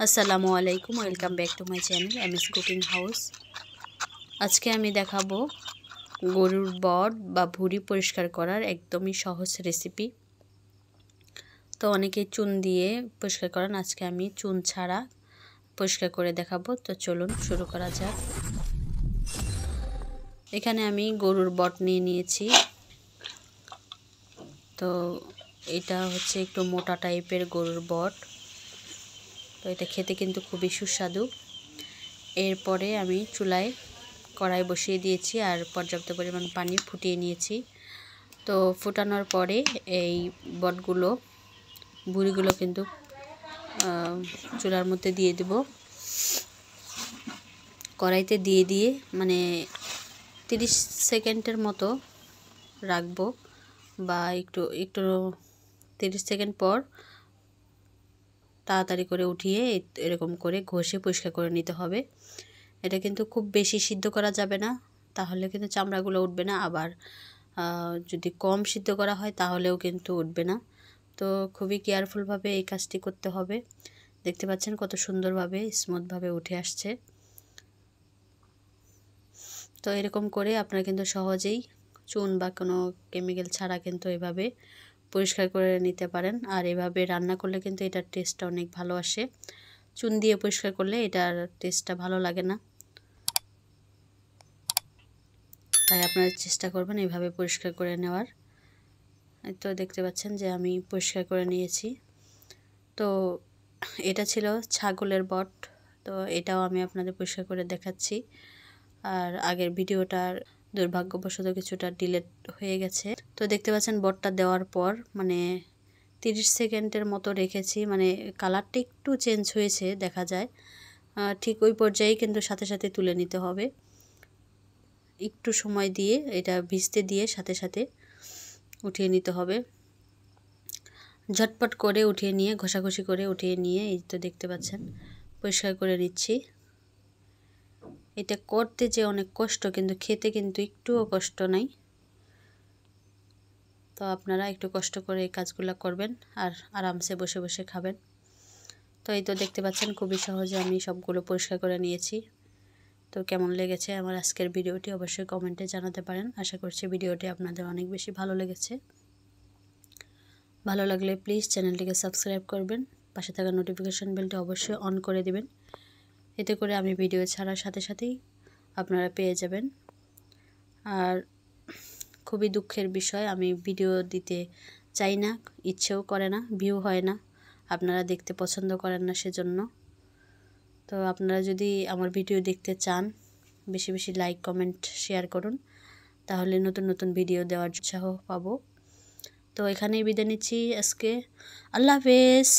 আসসালামু আলাইকুম, welcome back to my channel MS cooking house. আজকে আমি দেখাবো গরুর বট বা ভুঁড়ি পরিষ্কার করার একদমই সহজ রেসিপি। তো অনেকে চুন দিয়ে পরিষ্কার করেন, আজকে আমি চুন ছাড়া পরিষ্কার করে দেখাবো। তো চলুন শুরু করা যাক। এখানে আমি গরুর বট নিয়ে নিয়েছি। তো এটা হচ্ছে একটু মোটা টাইপের গরুর বট। তো এটা খেতে কিন্তু খুবই সুস্বাদু। এরপরে আমি চুলায় কড়াই বসিয়ে দিয়েছি আর পর্যাপ্ত পরিমাণ পানি ফুটিয়ে নিয়েছি। তো ফুটানোর পরে এই বটগুলো ভুঁড়িগুলো কিন্তু চুলার মধ্যে দিয়ে দেব। কড়াইতে দিয়ে মানে 30 সেকেন্ডের মতো রাখবো, বা একটু 30 সেকেন্ড পর তাড়াতাড়ি করে উঠিয়ে এরকম করে ঘষে পরিষ্কার করে নিতে হবে। এটা কিন্তু খুব বেশি সিদ্ধ করা যাবে না, তাহলে কিন্তু চামড়াগুলো উঠবে না। আবার যদি কম সিদ্ধ করা হয় তাহলেও কিন্তু উঠবে না। তো খুবই কেয়ারফুলভাবে এই কাজটি করতে হবে। দেখতে পাচ্ছেন কত সুন্দরভাবে স্মুথভাবে উঠে আসছে। তো এরকম করে আপনারা কিন্তু সহজেই চুন বা কোনো কেমিক্যাল ছাড়া কিন্তু এভাবে পরিষ্কার করে নিতে পারেন। আর এভাবে রান্না করলে কিন্তু এটার টেস্টটা অনেক ভালো আসে। চুন দিয়ে পরিষ্কার করলে এটার টেস্টটা ভালো লাগে না। তাই আপনারা চেষ্টা করবেন এভাবে পরিষ্কার করে নেওয়ার। তো দেখতে পাচ্ছেন যে আমি পরিষ্কার করে নিয়েছি। তো এটা ছিল ছাগলের বট। তো এটাও আমি আপনাদের পরিষ্কার করে দেখাচ্ছি। আর আগের ভিডিওটার দুর্ভাগ্যবশত কিছুটা ডিলেট হয়ে গেছে। তো দেখতে পাচ্ছেন বটটা দেওয়ার পর মানে 30 সেকেন্ডের মতো রেখেছি, মানে কালারটা একটু চেঞ্জ হয়েছে দেখা যায়। ঠিক ওই পর্যায়ে কিন্তু সাথে সাথে তুলে নিতে হবে। একটু সময় দিয়ে এটা ভিজতে দিয়ে সাথে সাথে উঠিয়ে নিতে হবে। ঝটপট করে উঠিয়ে নিয়ে ঘষাঘষি করে উঠিয়ে নিয়ে এই তো দেখতে পাচ্ছেন পরিষ্কার করে নিচ্ছি। এটা করতে যে অনেক কষ্ট, কিন্তু খেতে কিন্তু একটুও কষ্ট নাই। তো আপনারা একটু কষ্ট করে এই কাজগুলো করবেন আর আরামসে বসে বসে খাবেন। তো এই তো দেখতে পাচ্ছেন খুবই সহজে আমি সবগুলো পরিষ্কার করে নিয়েছি। তো কেমন লেগেছে আমার আজকের ভিডিওটি অবশ্যই কমেন্টে জানাতে পারেন। আশা করছি ভিডিওটি আপনাদের অনেক বেশি ভালো লেগেছে। ভালো লাগলে প্লিজ চ্যানেলটিকে সাবস্ক্রাইব করবেন, পাশে থাকা নোটিফিকেশন বেলটি অবশ্যই অন করে দিবেন। এতে করে আমি ভিডিও ছাড়ার সাথে সাথেই আপনারা পেয়ে যাবেন। আর খুবই দুঃখের বিষয়, আমি ভিডিও দিতে চাই না, ইচ্ছেও করে না, ভিউ হয় না, আপনারা দেখতে পছন্দ করেন না সেজন্য। তো আপনারা যদি আমার ভিডিও দেখতে চান বেশি বেশি লাইক কমেন্ট শেয়ার করুন, তাহলে নতুন নতুন ভিডিও দেওয়ার উৎসাহ পাবো। তো এখানেই বিদায় নিচ্ছি আজকে। আল্লাহ হাফেজ।